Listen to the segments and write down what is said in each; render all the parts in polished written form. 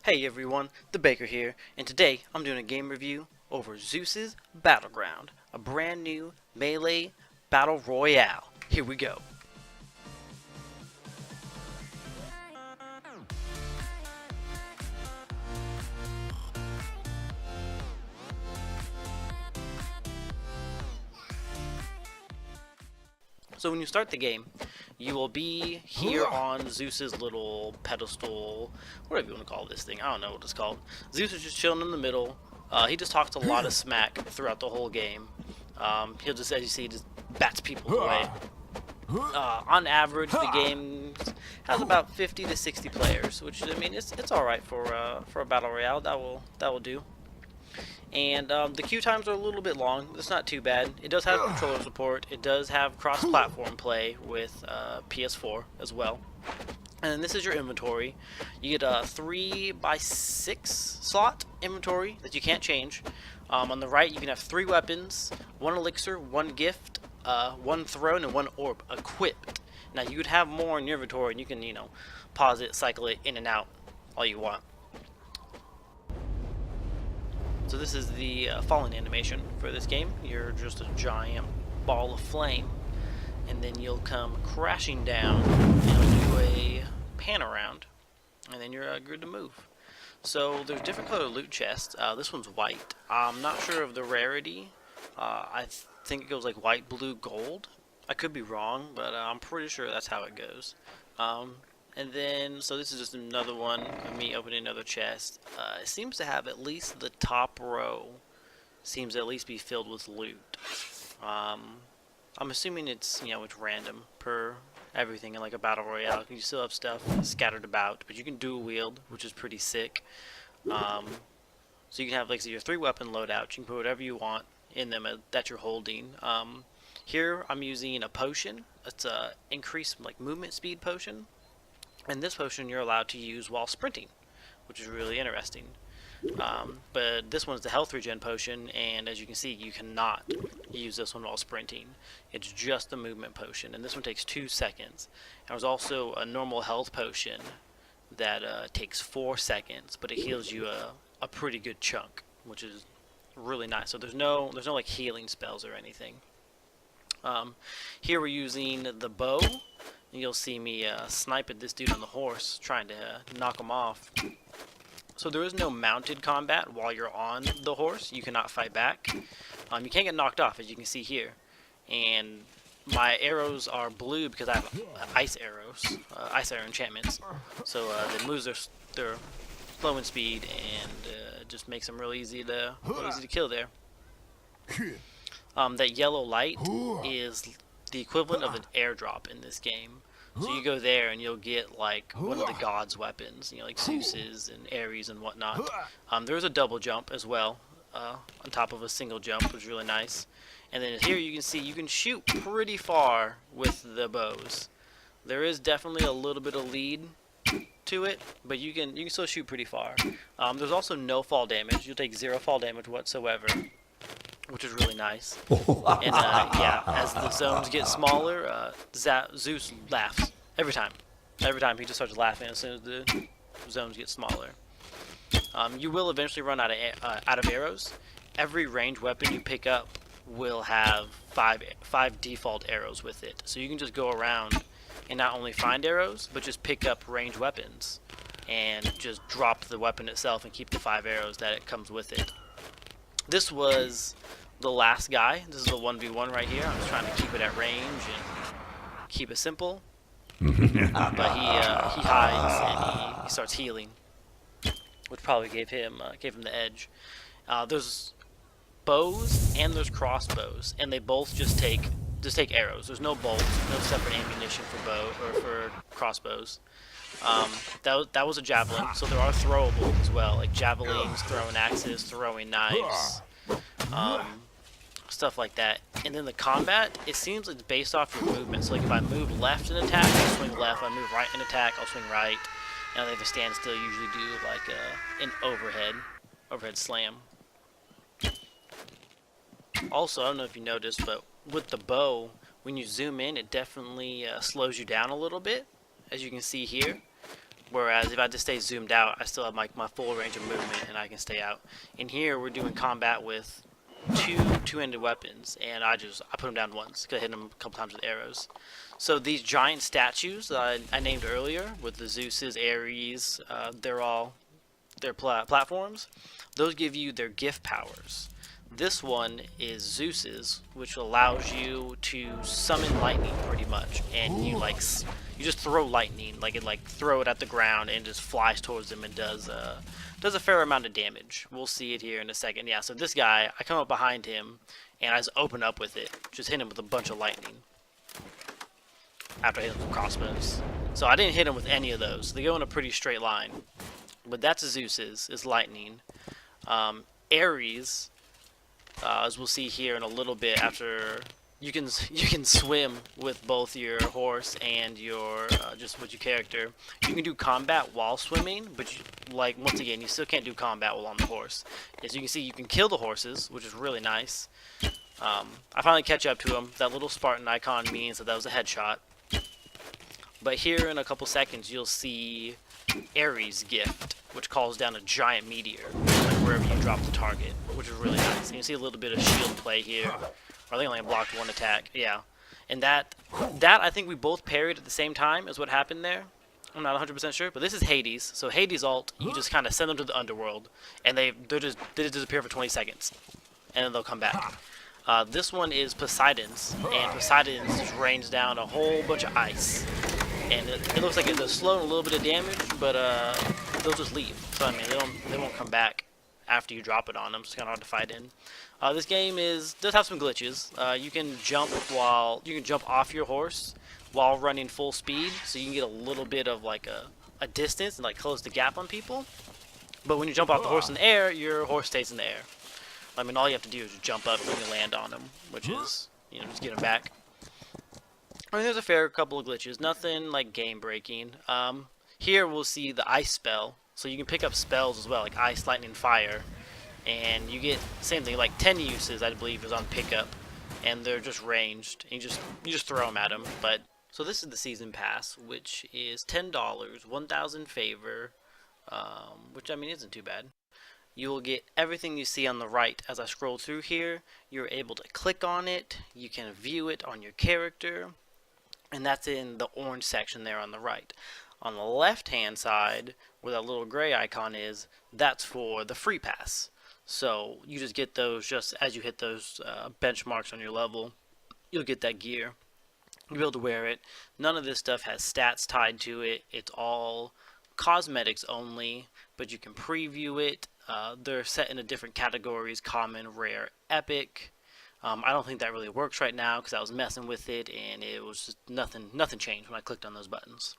Hey everyone, the Baker here, and today I'm doing a game review over Zeus's Battleground, a brand new melee battle royale. Here we go. So when you start the game, you will be here on Zeus's little pedestal, whatever you want to call this thing. I don't know what it's called. Zeus is just chilling in the middle. He just talks a lot of smack throughout the whole game. He'll just, as you see, just bats people away. On average, the game has about 50 to 60 players, which I mean, it's all right for a battle royale. That will do. And the queue times are a little bit long. It's not too bad. It does have controller support. It does have cross-platform play with PS4 as well. And then this is your inventory. You get a 3x6 slot inventory that you can't change. On the right, you can have 3 weapons, 1 elixir, 1 gift, 1 throne, and 1 orb equipped. Now you could have more in your inventory, and you can, pause it, cycle it in and out all you want. So this is the falling animation for this game. You're just a giant ball of flame, and then you'll come crashing down and do a pan around, and then you're good to move. So there's different color loot chests. This one's white. I'm not sure of the rarity. I think it goes like white, blue, gold. I could be wrong, but I'm pretty sure that's how it goes. And then, so this is just another one of me opening another chest. It seems to have at least the top row seems to at least be filled with loot. I'm assuming it's, it's random per everything in like a battle royale. You still have stuff scattered about, but you can dual wield, which is pretty sick. So you can have like your 3 weapon loadout. You can put whatever you want in them that you're holding. Here I'm using a potion. It's a increased like movement speed potion. And this potion you're allowed to use while sprinting, which is really interesting. But this one's the health regen potion, and as you can see, you cannot use this one while sprinting. It's just the movement potion, and this one takes 2 seconds. There's also a normal health potion that takes 4 seconds, but it heals you a pretty good chunk, which is really nice. So there's no like healing spells or anything. Here we're using the bow. You'll see me snipe at this dude on the horse, trying to knock him off. So there is no mounted combat while you're on the horse. You cannot fight back. You can't get knocked off, as you can see here. And my arrows are blue because I have ice arrows, ice arrow enchantments. So they lose their flowing speed, and just makes them real easy to kill there. That yellow light is the equivalent of an airdrop in this game. So you go there and you'll get like one of the gods' weapons, like Zeus's and Ares and whatnot. There's a double jump as well, on top of a single jump, which is really nice. And then here you can see you can shoot pretty far with the bows. There is definitely a little bit of lead to it, but you can still shoot pretty far. There's also no fall damage. You'll take 0 fall damage whatsoever, which is really nice. And yeah, as the zones get smaller, Zeus laughs every time. Every time he just starts laughing as soon as the zones get smaller. You will eventually run out of arrows. Every ranged weapon you pick up will have 5 default arrows with it. So you can just go around and not only find arrows, but just pick up ranged weapons and just drop the weapon itself and keep the 5 arrows that it comes with it. This was the last guy. This is a 1v1 right here. I was trying to keep it at range and keep it simple. But he hides and he starts healing, which probably gave him the edge. There's bows and there's crossbows, and they both just take arrows. There's no bolts, no separate ammunition for bow or for crossbows. That was a javelin, so there are throwables as well, like javelins, throwing axes, throwing knives, stuff like that. And then the combat, it seems it's based off your movement. So like if I move left in attack, I'll swing left. If I move right in attack, I'll swing right. And if I stand still, I usually do like an overhead slam. Also, I don't know if you noticed, but with the bow, when you zoom in, it definitely slows you down a little bit, as you can see here. Whereas if I just stay zoomed out, I still have my full range of movement and I can stay out. In here, we're doing combat with two-handed weapons, and I put them down once because I hit them a couple times with arrows. So these giant statues that I named earlier, with the Zeuses, Ares, they're platforms. Those give you their gift powers. This one is Zeus's, which allows you to summon lightning pretty much, and you just throw lightning, throw it at the ground and just flies towards them and does a fair amount of damage. We'll see it here in a second. Yeah, so this guy, I come up behind him and I just open up with it, just hit him with a bunch of lightning after I hit him with crossbows. So I didn't hit him with any of those. They go in a pretty straight line, but that's Zeus's, is lightning. Ares, as we'll see here in a little bit, after you can swim with both your horse and your just with your character. You can do combat while swimming, but once again, you still can't do combat while on the horse. As you can see, you can kill the horses, which is really nice. I finally catch up to him. That little Spartan icon means that was a headshot. But here in a couple seconds, you'll see Ares' gift, which calls down a giant meteor, wherever you drop the target, which is really nice. And you see a little bit of shield play here. Or I think I only blocked one attack. Yeah. And that I think we both parried at the same time is what happened there. I'm not 100% sure, but this is Hades. So Hades' ult, you just kind of send them to the underworld, and they just disappear for 20 seconds, and then they'll come back. This one is Poseidon's, and Poseidon's just rains down a whole bunch of ice. And it looks like it does slow and a little bit of damage, but they'll just leave. So I mean, they won't come back after you drop it on them. So it's kind of hard to fight in. This game does have some glitches. You can jump off your horse while running full speed, so you can get a little bit of a distance and close the gap on people. But when you jump off the horse in the air, your horse stays in the air. I mean, all you have to do is just jump up when you land on them, which is just get them back. I mean, there's a fair couple of glitches, nothing game breaking. Here we'll see the ice spell, so you can pick up spells as well, like ice, lightning, fire, and you get same thing, 10 uses I believe is on pickup, and they're just ranged. And you just throw them at them. But so this is the season pass, which is $10, 1,000 favor, which I mean isn't too bad. You will get everything you see on the right. As I scroll through here, you're able to click on it. You can view it on your character. And that's in the orange section there on the right. On the left hand side, where that little gray icon is, that's for the free pass. So you just get those just as you hit those benchmarks on your level. You'll get that gear. You'll be able to wear it. None of this stuff has stats tied to it. It's all cosmetics only, but you can preview it. They're set into different categories: common, rare, epic. I don't think that really works right now because I was messing with it and it was just nothing changed when I clicked on those buttons.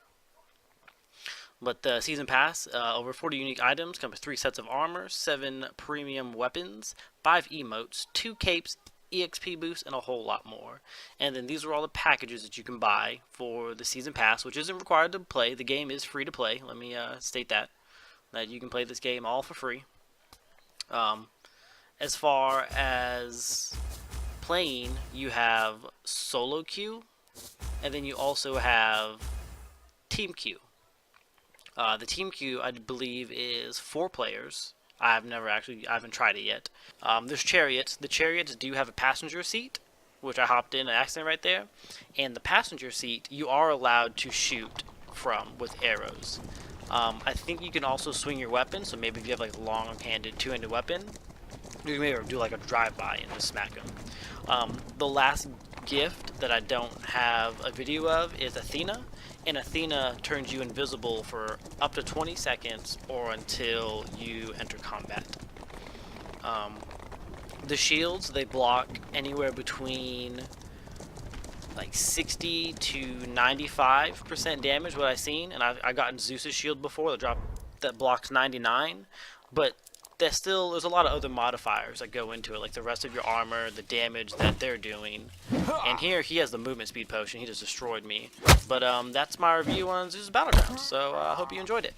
But the season pass, over 40 unique items, comes with 3 sets of armor, 7 premium weapons, 5 emotes, 2 capes, EXP boosts, and a whole lot more. And then these are all the packages that you can buy for the season pass, which isn't required to play. The game is free to play. Let me state that you can play this game all for free. As far as playing, you have solo queue, and then you also have team queue. The team queue, I believe, is 4 players. I haven't tried it yet. There's chariots. The chariots do have a passenger seat, which I hopped in an accident right there. And the passenger seat, you are allowed to shoot from with arrows. I think you can also swing your weapon, so maybe if you have a long-handed, two-handed weapon, you can maybe do a drive-by and just smack them. The last gift that I don't have a video of is Athena, and Athena turns you invisible for up to 20 seconds or until you enter combat. The shields, they block anywhere between 60 to 95% damage, what I've seen, and I've gotten Zeus's shield before that blocks 99, but there's a lot of other modifiers that go into it, like the rest of your armor, the damage that they're doing. And here he has the movement speed potion. He just destroyed me. But that's my review on Zeus Battlegrounds. So I hope you enjoyed it.